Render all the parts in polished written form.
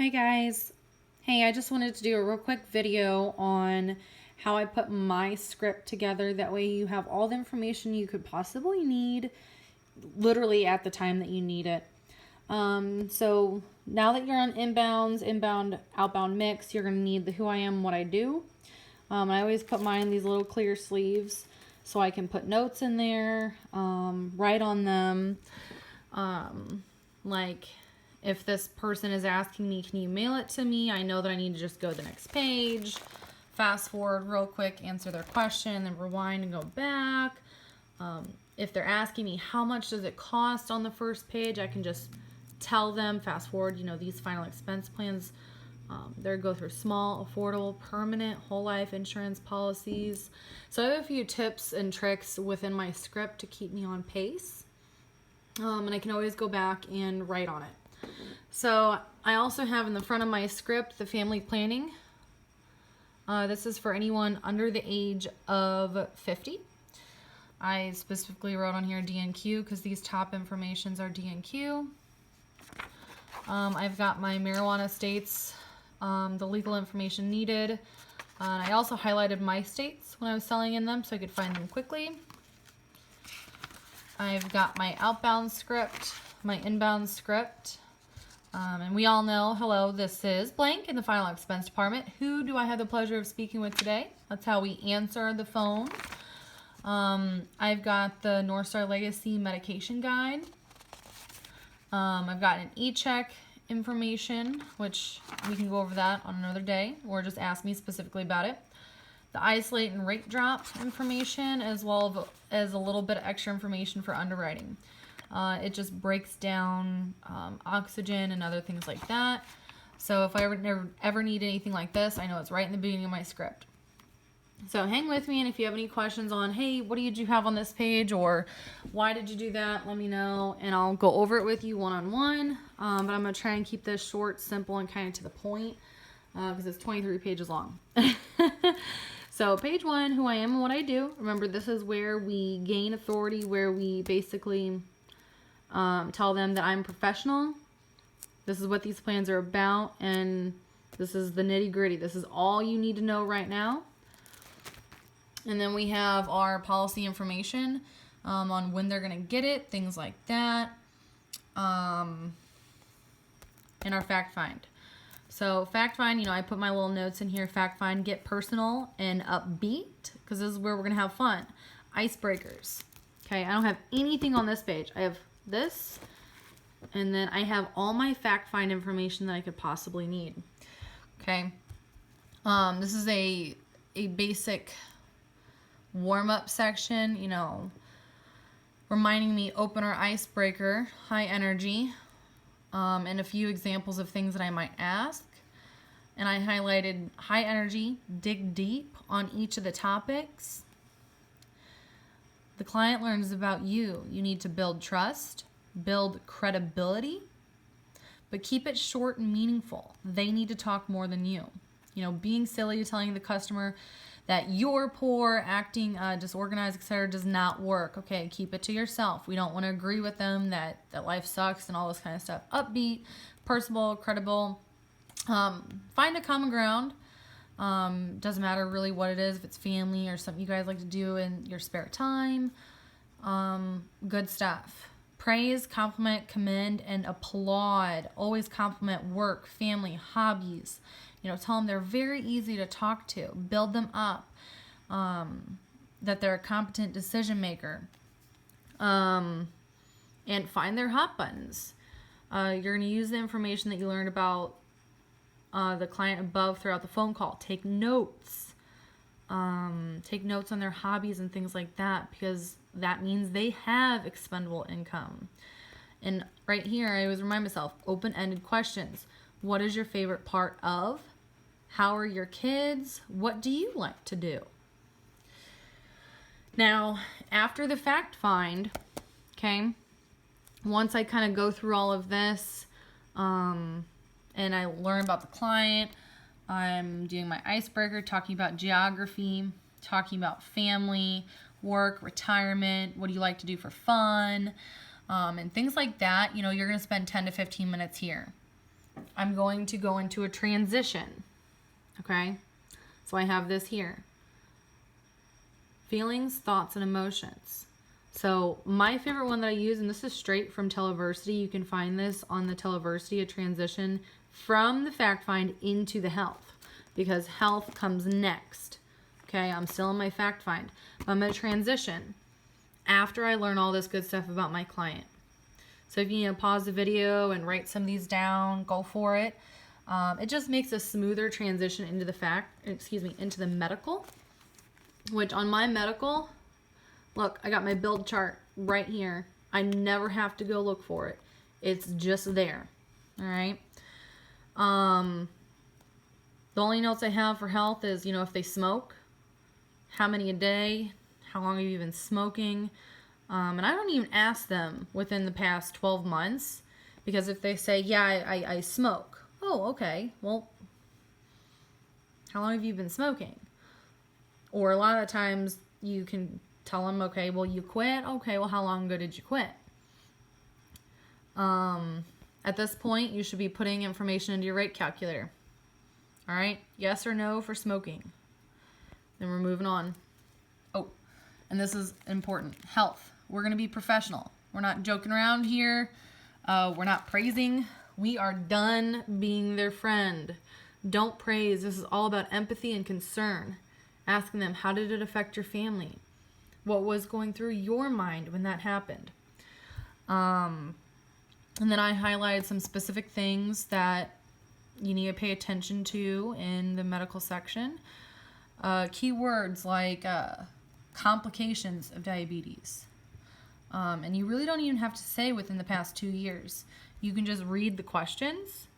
Hi guys. Hey, I just wanted to do a real quick video on how I put my script together. That way you have all the information you could possibly need literally at the time that you need it. So now that you're on inbounds, inbound, outbound mix, you're going to need the who I am, what I do. I always put mine in these little clear sleeves so I can put notes in there, write on them. Like if this person is asking me, can you mail it to me? I know that I need to just go to the next page, fast forward real quick, answer their question, then rewind and go back. If they're asking me how much does it cost on the first page, I can just tell them, fast forward, these final expense plans. They go through small, affordable, permanent, whole life insurance policies. So I have a few tips and tricks within my script to keep me on pace. And I can always go back and write on it. So I also have in the front of my script the family planning. This is for anyone under the age of 50. I specifically wrote on here DNQ because these top informations are DNQ. I've got my marijuana states, the legal information needed. I also highlighted my states when I was selling in them so I could find them quickly. I've got my outbound script, my inbound script, and we all know, hello, this is blank in the final expense department. Who do I have the pleasure of speaking with today? That's how we answer the phone. I've got the North Star Legacy medication guide. I've got an e-check information, which we can go over that on another day, or just ask me specifically about it. The isolate and rate drop information, as well as a little bit of extra information for underwriting. It just breaks down oxygen and other things like that. So if I ever need anything like this, I know it's right in the beginning of my script. So hang with me, and if you have any questions on, hey, what did you have on this page, or why did you do that, let me know, and I'll go over it with you one-on-one. But I'm going to try and keep this short, simple, and kind of to the point, because it's 23 pages long. So page 1, who I am and what I do. Remember, this is where we gain authority, where we basically tell them that I'm professional. This is what these plans are about, and this is the nitty-gritty. This is all you need to know right now. And then we have our policy information on when they're going to get it, things like that. And our fact find. So fact find, I put my little notes in here. Fact find, get personal and upbeat, because this is where we're going to have fun. Icebreakers. Okay, I don't have anything on this page. I have this, and then I have all my fact find information that I could possibly need. Okay. This is a basic warm-up section, reminding me opener, icebreaker, high energy, and a few examples of things that I might ask. And I highlighted high energy, dig deep on each of the topics. The client learns about you. You need to build trust, build credibility, but keep it short and meaningful. They need to talk more than you. Being silly, telling the customer that you're poor, acting disorganized, etc. does not work. Okay, keep it to yourself. We don't want to agree with them that life sucks and all this kind of stuff. Upbeat, personable, credible. Find a common ground. Doesn't matter really what it is, if it's family or something you guys like to do in your spare time. Good stuff. Praise, compliment, commend, and applaud. Always compliment work, family, hobbies. Tell them they're very easy to talk to. Build them up. That they're a competent decision maker. And find their hot buttons. You're going to use the information that you learned about the client above throughout the phone call. Take notes. Take notes on their hobbies and things like that, because that means they have expendable income. And right here, I always remind myself, open-ended questions. What is your favorite part of? How are your kids? What do you like to do? Now, after the fact find, okay, once I kind of go through all of this, and I learn about the client, I'm doing my icebreaker, talking about geography, talking about family, work, retirement, what do you like to do for fun, and things like that. You're going to spend 10 to 15 minutes here. I'm going to go into a transition. Okay? So I have this here. Feelings, thoughts, and emotions. So my favorite one that I use, and this is straight from Televersity. You can find this on the Televersity, a transition from the fact find into the health, because health comes next. Okay, I'm still in my fact find. But I'm going to transition after I learn all this good stuff about my client. So if you need to pause the video and write some of these down, go for it. It just makes a smoother transition into into the medical, which on my medical, look, I got my build chart right here. I never have to go look for it. It's just there. All right. The only notes I have for health is, if they smoke, how many a day, how long have you been smoking? And I don't even ask them within the past 12 months, because if they say, yeah, I smoke. Oh, okay. Well, how long have you been smoking? Or a lot of times you can tell them, okay, well, you quit. Okay, well, how long ago did you quit? At this point, you should be putting information into your rate calculator. All right, yes or no for smoking. Then we're moving on. Oh, and this is important. Health. We're going to be professional. We're not joking around here. We're not praising. We are done being their friend. Don't praise. This is all about empathy and concern. Asking them, how did it affect your family? What was going through your mind when that happened? And then I highlighted some specific things that you need to pay attention to in the medical section. Keywords like complications of diabetes. And you really don't even have to say within the past 2 years. You can just read the questions.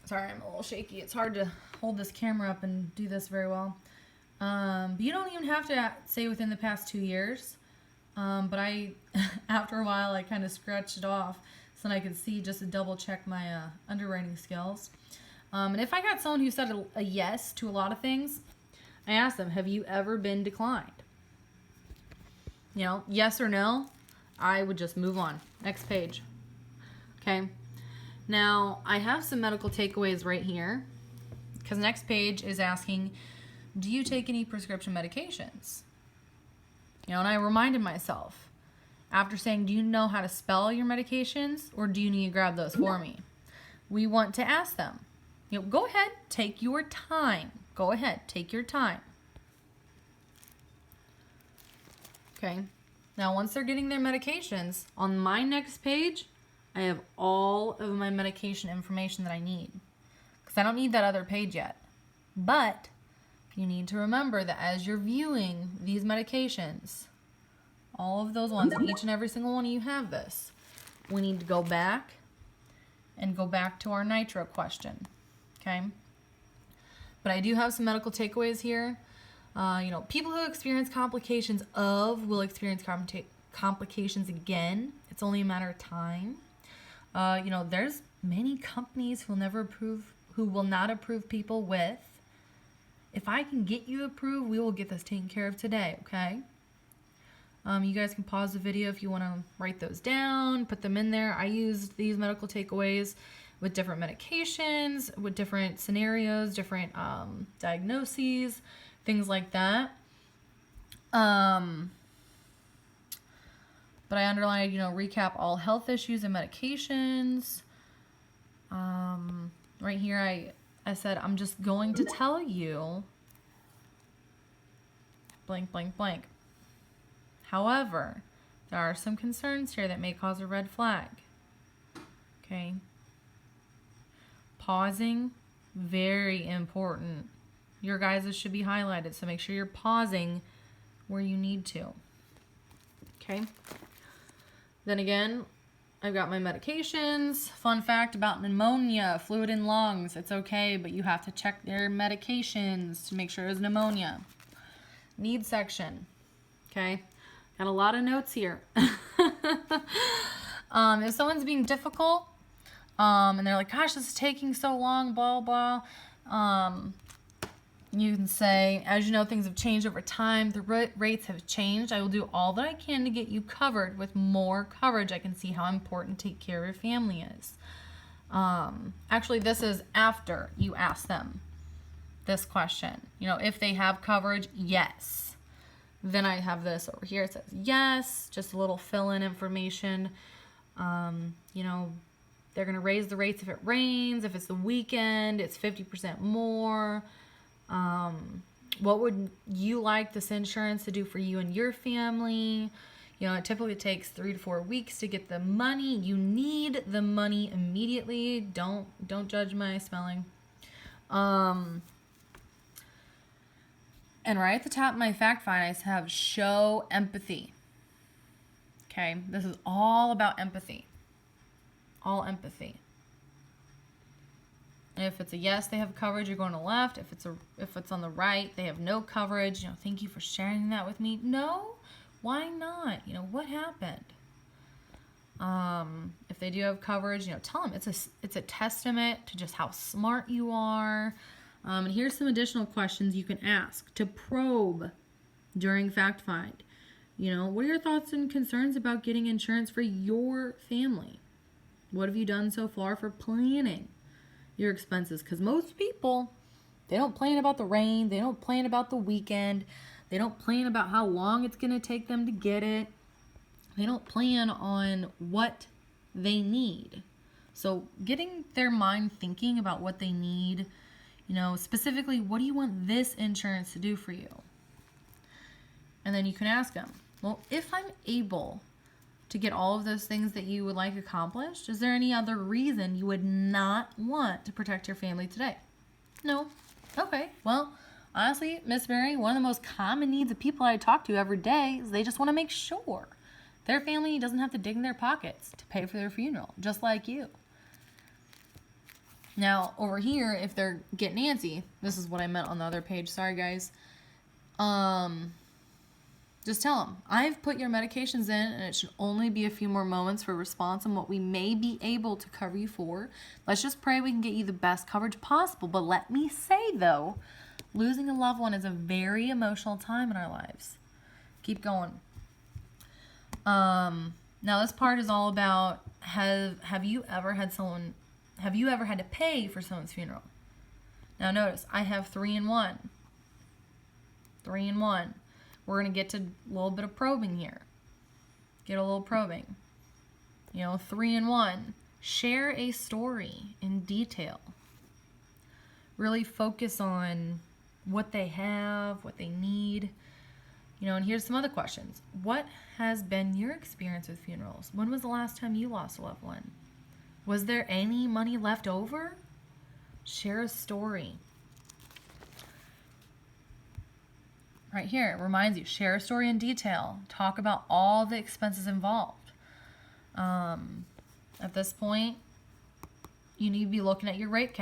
Sorry, I'm a little shaky. It's hard to hold this camera up and do this very well. But you don't even have to say within the past 2 years. But after a while, I kind of scratched it off so that I could see, just to double check my underwriting skills. And if I got someone who said a yes to a lot of things, I asked them, have you ever been declined? Yes or no, I would just move on. Next page. Okay. Now, I have some medical takeaways right here, because next page is asking, do you take any prescription medications? And I reminded myself, after saying, do you know how to spell your medications, or do you need to grab those for me? We want to ask them, go ahead, take your time. Go ahead, take your time. Okay. Now, once they're getting their medications, on my next page, I have all of my medication information that I need, because I don't need that other page yet. But you need to remember that as you're viewing these medications, all of those ones, and each and every single one of you have this, we need to go back to our nitro question. Okay. But I do have some medical takeaways here. People who experience complications will experience complications again. It's only a matter of time. There's many companies who will not approve people with, if I can get you approved, we will get this taken care of today, okay? You guys can pause the video if you want to write those down, put them in there. I used these medical takeaways with different medications, with different scenarios, different diagnoses, things like that. But I underlined, recap all health issues and medications. Right here, I said, I'm just going to tell you blank, blank, blank. However, there are some concerns here that may cause a red flag. Okay. Pausing, very important. Your guys' should be highlighted, so make sure you're pausing where you need to. Okay. Then again, I've got my medications. Fun fact about pneumonia, fluid in lungs. It's okay, but you have to check their medications to make sure it's pneumonia. Needs section. Okay. Got a lot of notes here. If someone's being difficult, and they're like, gosh, this is taking so long, blah, blah, you can say, as you know, things have changed over time. The rates have changed. I will do all that I can to get you covered with more coverage. I can see how important take care of your family is. Actually, this is after you ask them this question. If they have coverage, yes. Then I have this over here. It says yes, just a little fill-in information. They're going to raise the rates if it rains. If it's the weekend, it's 50% more. What would you like this insurance to do for you and your family? It typically takes 3 to 4 weeks to get the money. You need the money immediately. Don't judge my spelling. And right at the top of my fact find, I have show empathy. Okay, this is all about empathy. All empathy. If it's a yes, they have coverage, you're going to left. If it's on the right, they have no coverage. Thank you for sharing that with me. No, why not? What happened? If they do have coverage, tell them it's a testament to just how smart you are. And here's some additional questions you can ask to probe during fact find. What are your thoughts and concerns about getting insurance for your family? What have you done so far for planning your expenses? Because most people, they don't plan about the rain. They don't plan about the weekend. They don't plan about how long it's going to take them to get it. They don't plan on what they need. So getting their mind thinking about what they need, specifically, what do you want this insurance to do for you? And then you can ask them, well, if I'm able to get all of those things that you would like accomplished, is there any other reason you would not want to protect your family today? No. Okay. Well, honestly, Miss Mary, one of the most common needs of people I talk to every day is they just want to make sure their family doesn't have to dig in their pockets to pay for their funeral, just like you. Now, over here, if they're getting antsy, this is what I meant on the other page. Sorry, guys. Just tell them, I've put your medications in and it should only be a few more moments for response on what we may be able to cover you for. Let's just pray we can get you the best coverage possible. But let me say, though, losing a loved one is a very emotional time in our lives. Keep going. Now, this part is all about, have you ever had to pay for someone's funeral? Now, notice, I have 3 in 1. 3 in 1. We're going to get to a little bit of probing here. Get a little probing. 3 in 1. Share a story in detail. Really focus on what they have, what they need. And here's some other questions. What has been your experience with funerals? When was the last time you lost a loved one? Was there any money left over? Share a story. Right here, it reminds you, share a story in detail. Talk about all the expenses involved. At this point, you need to be looking at your rate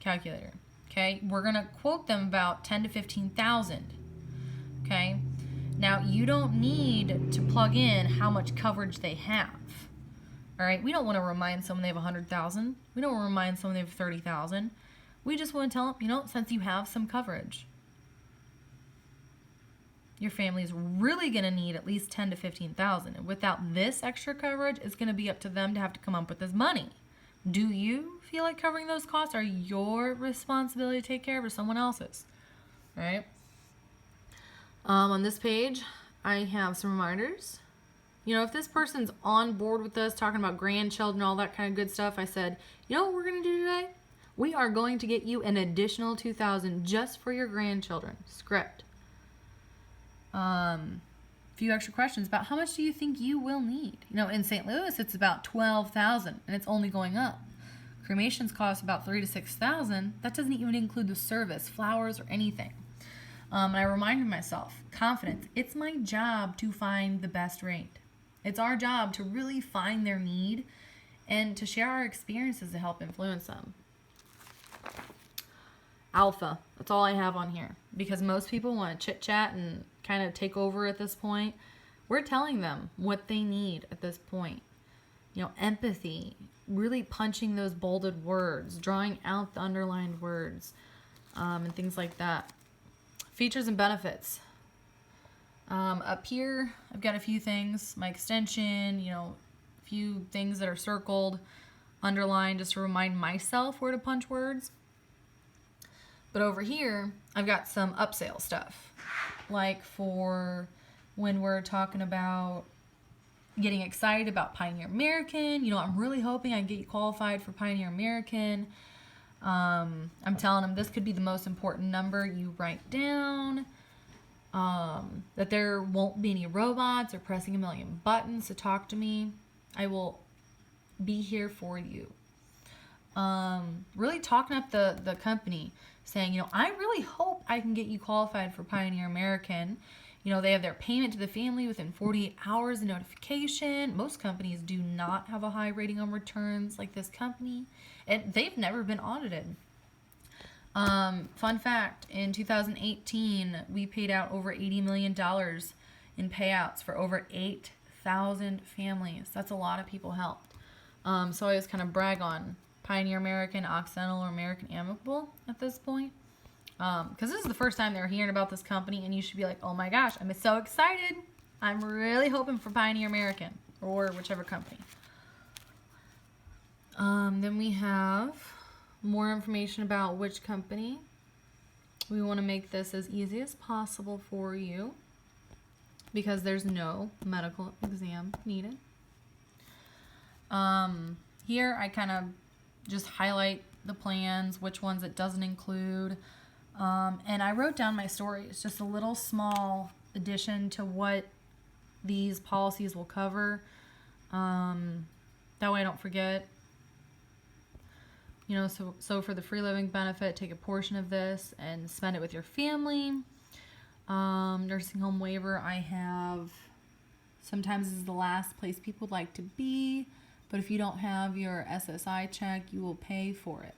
calculator. Okay, we're going to quote them about $10,000 to $15,000. Okay, now you don't need to plug in how much coverage they have. All right, we don't want to remind someone they have $100,000. We don't want to remind someone they have $30,000. We just want to tell them, since you have some coverage, your family is really going to need at least $10,000 to $15,000. And without this extra coverage, it's going to be up to them to have to come up with this money. Do you feel like covering those costs are your responsibility to take care of or someone else's? All right. On this page, I have some reminders. If this person's on board with us, talking about grandchildren, all that kind of good stuff, I said, what we're going to do today? We are going to get you an additional $2,000 just for your grandchildren. Script. A few extra questions about how much do you think you will need? In St. Louis, it's about $12,000 and it's only going up. Cremations cost about $3,000 to $6,000. That doesn't even include the service, flowers, or anything. And I reminded myself, confidence. It's my job to find the best rate. It's our job to really find their need and to share our experiences to help influence them. Alpha. That's all I have on here because most people want to chit chat and kind of take over at this point. We're telling them what they need at this point. Empathy, really punching those bolded words, drawing out the underlined words, and things like that. Features and benefits. Up here, I've got a few things. My extension, a few things that are circled. underlined just to remind myself where to punch words. But over here, I've got some upsell stuff. Like for when we're talking about getting excited about Pioneer American. You know, I'm really hoping I can get you qualified for Pioneer American. I'm telling them this could be the most important number you write down. That there won't be any robots or pressing a million buttons to talk to me. I will be here for you. Really talking up the company, saying, you know, I really hope I can get you qualified for Pioneer American. You know, they have their payment to the family within 48 hours of notification. Most companies do not have a high rating on returns like this company, and they've never been audited. Fun fact, in 2018, we paid out over $80 million in payouts for over 8,000 families. That's a lot of people helped. So I always kind of brag on Pioneer American, Occidental, or American Amicable at this point. Because this is the first time they're hearing about this company, and you should be like, oh my gosh, I'm so excited. I'm really hoping for Pioneer American, or whichever company. Then we have more information about which company. We want to make this as easy as possible for you because there's no medical exam needed. Here I kind of just highlight the plans, which ones it doesn't include. And I wrote down my story. It's just a little small addition to what these policies will cover. That way I don't forget. You know, so for the free living benefit, take a portion of this and spend it with your family. Nursing home waiver, I have, sometimes this is the last place people would like to be, but if you don't have your SSI check, you will pay for it.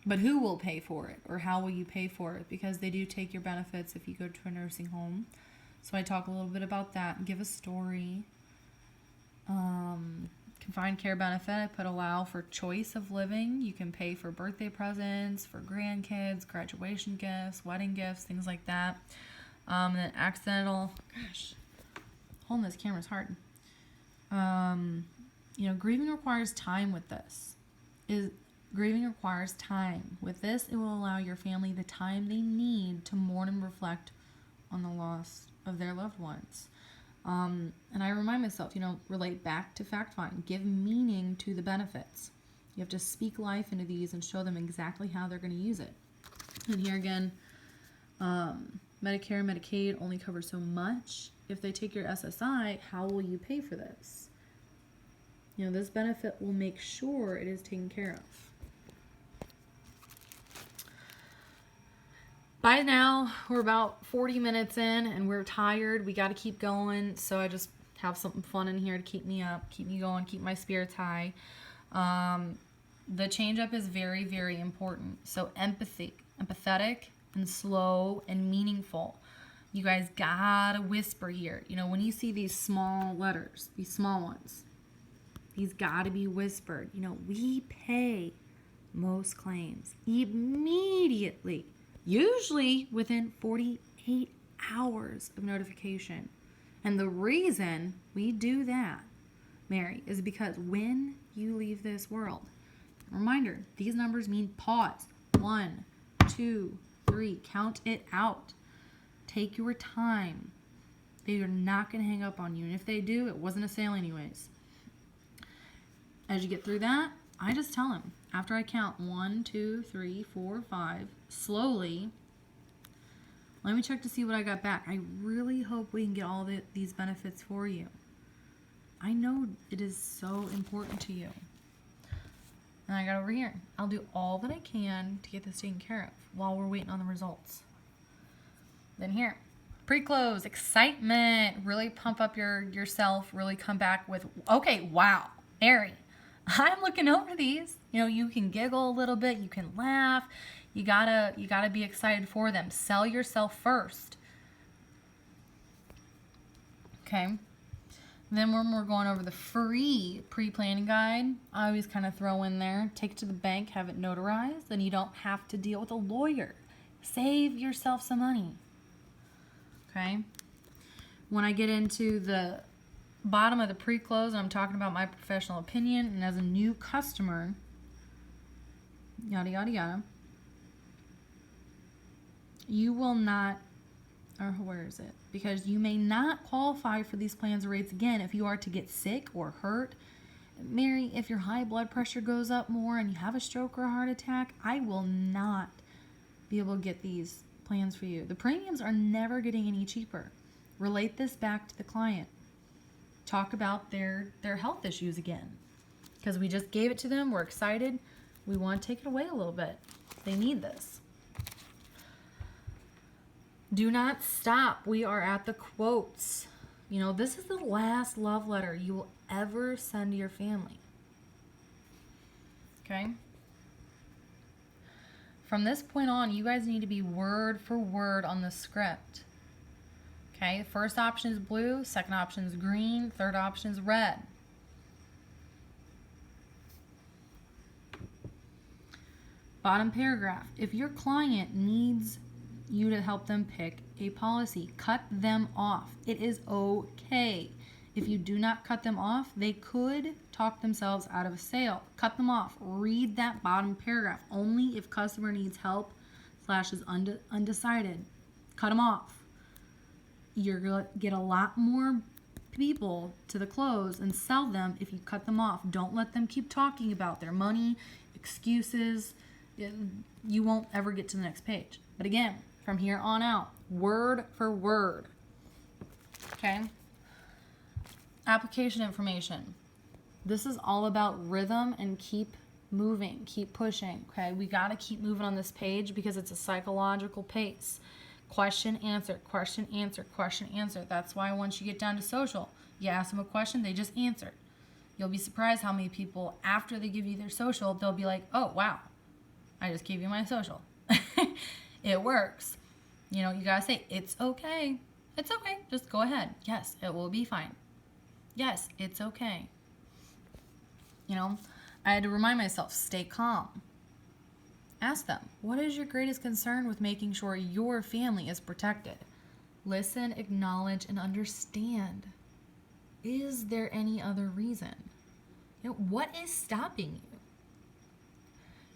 But who will pay for it, or how will you pay for it? Because they do take your benefits if you go to a nursing home. So I talk a little bit about that and give a story. Confined care benefit, I put allow for choice of living. You can pay for birthday presents, for grandkids, graduation gifts, wedding gifts, things like that. And then accidental, gosh, holding this camera's hard. You know, grieving requires time with this. Grieving requires time. With this, it will allow your family the time they need to mourn and reflect on the loss of their loved ones. And I remind myself, you know, relate back to fact find. Give meaning to the benefits. You have to speak life into these and show them exactly how they're going to use it. And here again, Medicare and Medicaid only cover so much. If they take your SSI, how will you pay for this? You know, this benefit will make sure it is taken care of. By now, we're about 40 minutes in and we're tired. We got to keep going. So I just have something fun in here to keep me up, keep me going, keep my spirits high. The change up is very, very important. So empathetic and slow and meaningful. You guys gotta whisper here. You know, when you see these small letters, these small ones, these gotta be whispered. You know, we pay most claims immediately. Usually within 48 hours of notification. And the reason we do that, Mary, is because when you leave this world, reminder, these numbers mean pause. 1, 2, 3, count it out. Take your time. They are not going to hang up on you. And if they do, it wasn't a sale anyways. As you get through that, I just tell them, after I count 1, 2, 3, 4, 5, slowly, let me check to see what I got back. I really hope we can get all these benefits for you. I know it is so important to you. And I got over here. I'll do all that I can to get this taken care of while we're waiting on the results. Then here, pre-close, excitement, really pump up yourself, really come back with, okay, wow, Mary, I'm looking over these. You know, you can giggle a little bit, you can laugh. You gotta be excited for them. Sell yourself first. Okay. Then when we're going over the free pre-planning guide, I always kind of throw in there, take it to the bank, have it notarized, then you don't have to deal with a lawyer. Save yourself some money. Okay. When I get into the bottom of the pre-close, I'm talking about my professional opinion, and as a new customer, yada, yada, yada, you will not, or where is it? Because you may not qualify for these plans or rates again if you are to get sick or hurt. Mary, if your high blood pressure goes up more and you have a stroke or a heart attack, I will not be able to get these plans for you. The premiums are never getting any cheaper. Relate this back to the client. Talk about their health issues again. Because we just gave it to them. We're excited. We want to take it away a little bit. They need this. Do not stop. We are at the quotes. You know, this is the last love letter you will ever send to your family. Okay? From this point on, you guys need to be word for word on the script. Okay? First option is blue, second option is green, third option is red. Bottom paragraph. If your client needs you to help them pick a policy, cut them off. It is okay. If you do not cut them off, they could talk themselves out of a sale. Cut them off. Read that bottom paragraph. Only if customer needs help / is undecided. Cut them off. You're going to get a lot more people to the close and sell them if you cut them off. Don't let them keep talking about their money, excuses. You won't ever get to the next page. But again, from here on out, word for word. Okay? Application information. This is all about rhythm and keep moving, keep pushing. Okay? We got to keep moving on this page because it's a psychological pace. Question, answer, question, answer, question, answer. That's why once you get down to social, you ask them a question, they just answer. You'll be surprised how many people, after they give you their social, they'll be like, oh, wow, I just gave you my social. It works. You know, you gotta say, it's okay. It's okay. Just go ahead. Yes, it will be fine. Yes, it's okay. You know, I had to remind myself, stay calm. Ask them, what is your greatest concern with making sure your family is protected? Listen, acknowledge, and understand. Is there any other reason? You know, what is stopping you?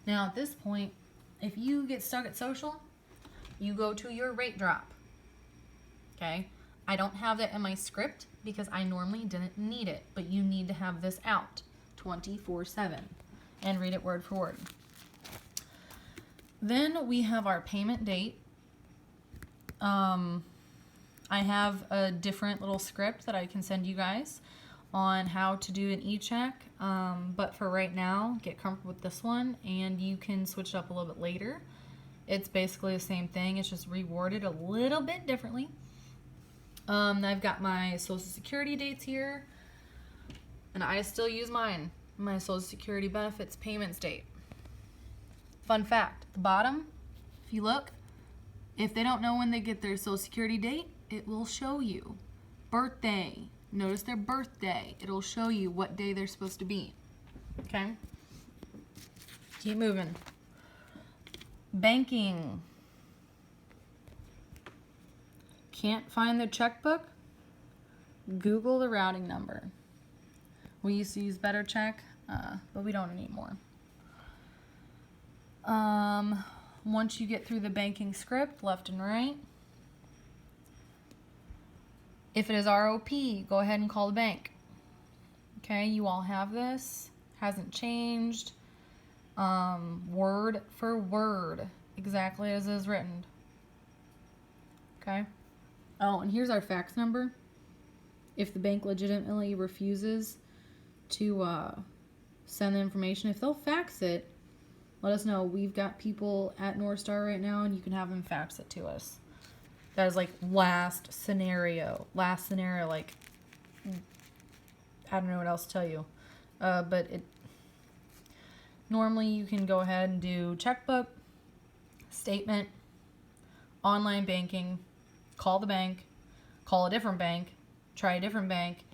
Now, at this point, if you get stuck at social, you go to your rate drop. Okay? I don't have that in my script because I normally didn't need it, but you need to have this out 24/7 and read it word for word. Then we have our payment date. I have a different little script that I can send you guys on how to do an e-check, but for right now, get comfortable with this one, and you can switch it up a little bit later. It's basically the same thing. It's just reworded a little bit differently. I've got my Social Security dates here, and I still use mine. My Social Security benefits payments date. Fun fact, the bottom, if you look, if they don't know when they get their Social Security date, it will show you. Birthday. Notice their birthday. It'll show you what day they're supposed to be. Okay? Keep moving. Banking. Can't find their checkbook? Google the routing number. We used to use BetterCheck, but we don't anymore. Once you get through the banking script, left and right, if it is ROP, go ahead and call the bank. Okay, you all have this. Hasn't changed. Word for word, exactly as is written. Okay. Oh, and here's our fax number. If the bank legitimately refuses to send the information, if they'll fax it, let us know. We've got people at North Star right now, and you can have them fax it to us. That is like last scenario, like, I don't know what else to tell you. But it normally you can go ahead and do checkbook, statement, online banking, call the bank, call a different bank, try a different bank,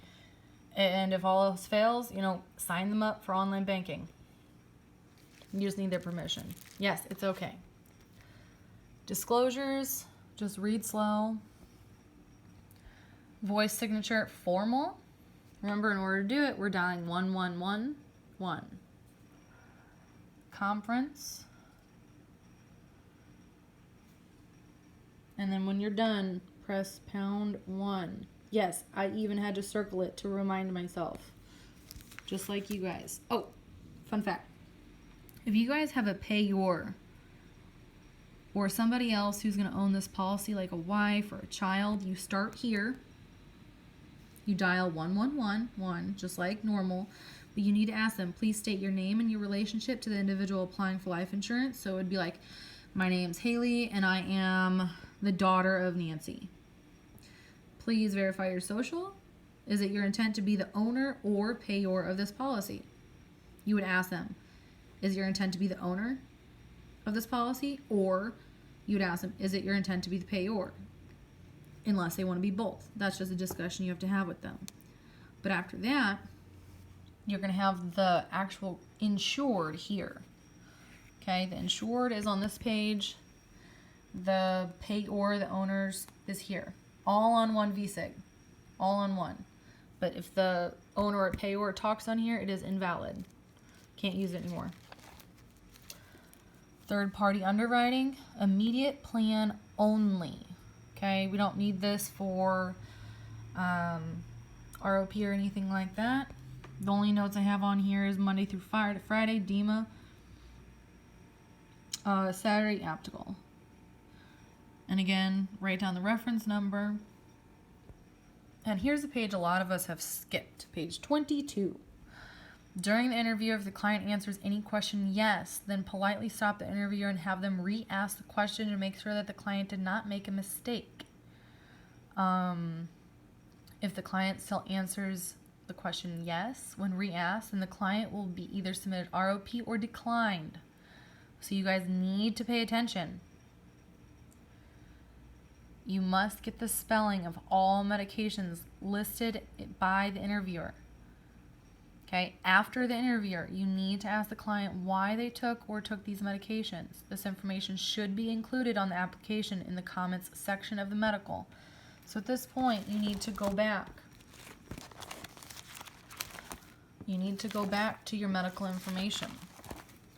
and if all else fails, you know, sign them up for online banking. You just need their permission. Yes, it's okay. Disclosures, just read slow. Voice signature, formal. Remember, in order to do it, we're dialing 1111. Conference. And then when you're done, press #1. Yes, I even had to circle it to remind myself. Just like you guys. Oh, fun fact. If you guys have a payor or somebody else who's going to own this policy, like a wife or a child, you start here. You dial 1111, just like normal. But you need to ask them, please state your name and your relationship to the individual applying for life insurance. So it would be like, my name's Haley and I am the daughter of Nancy. Please verify your social. Is it your intent to be the owner or payor of this policy? You would ask them, is it your intent to be the owner of this policy? Or you would ask them, is it your intent to be the payor? Unless they want to be both. That's just a discussion you have to have with them. But after that, you're going to have the actual insured here. Okay, the insured is on this page. The payor, the owners, is here. All on one VSIG. All on one. But if the owner or payor talks on here, it is invalid. Can't use it anymore. Third party underwriting, immediate plan only. Okay, we don't need this for ROP or anything like that. The only notes I have on here is Monday through Friday, DEMA, Saturday, Aptical. And again, write down the reference number. And here's the page a lot of us have skipped, page 22. During the interview, if the client answers any question yes, then politely stop the interviewer and have them re-ask the question to make sure that the client did not make a mistake. If the client still answers the question yes when re-asked, then the client will be either submitted ROP or declined. So you guys need to pay attention. You must get the spelling of all medications listed by the interviewer. Okay, after the interviewer, you need to ask the client why they took these medications. This information should be included on the application in the comments section of the medical. So at this point, you need to go back. You need to go back to your medical information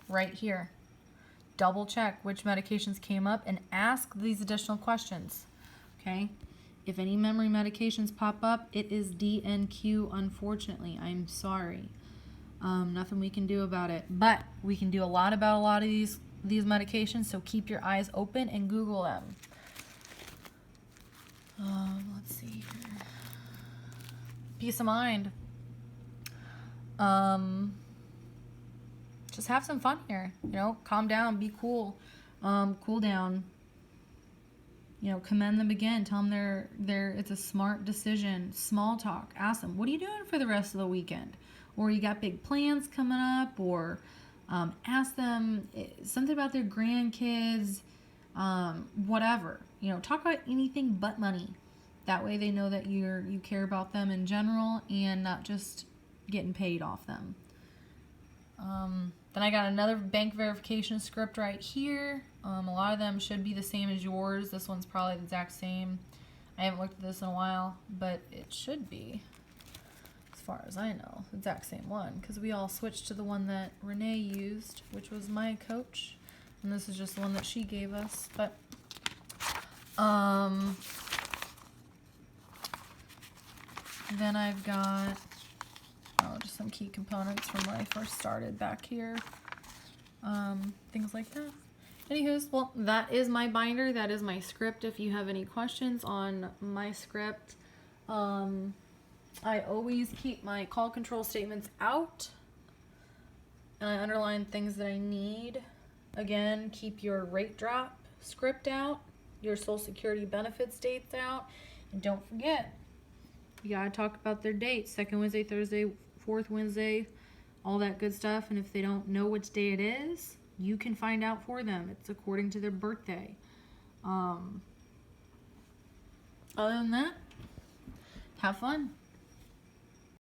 right here. Double check which medications came up and ask these additional questions. Okay? If any memory medications pop up, it is DNQ, unfortunately. I'm sorry. Nothing we can do about it. But we can do a lot about a lot of these medications, so keep your eyes open and Google them. Let's see here. Peace of mind. Just have some fun here. You know, calm down, be cool. Cool down. You know, commend them again. Tell them it's a smart decision. Small talk. Ask them, what are you doing for the rest of the weekend? Or you got big plans coming up? Or ask them something about their grandkids. Whatever. You know, talk about anything but money. That way they know that you care about them in general and not just getting paid off them. Then I got another bank verification script right here. A lot of them should be the same as yours. This one's probably the exact same. I haven't looked at this in a while, but it should be, as far as I know, the exact same one, because we all switched to the one that Renee used, which was my coach, and this is just the one that she gave us. But then I've got just some key components from when I first started back here. Things like that. Anywho's, well, that is my binder. That is my script. If you have any questions on my script, I always keep my call control statements out. And I underline things that I need. Again, keep your rate drop script out, your Social Security benefits dates out, and don't forget, you gotta talk about their dates, second Wednesday, Thursday, fourth Wednesday, all that good stuff. And if they don't know which day it is, you can find out for them. It's according to their birthday. Other than that, have fun.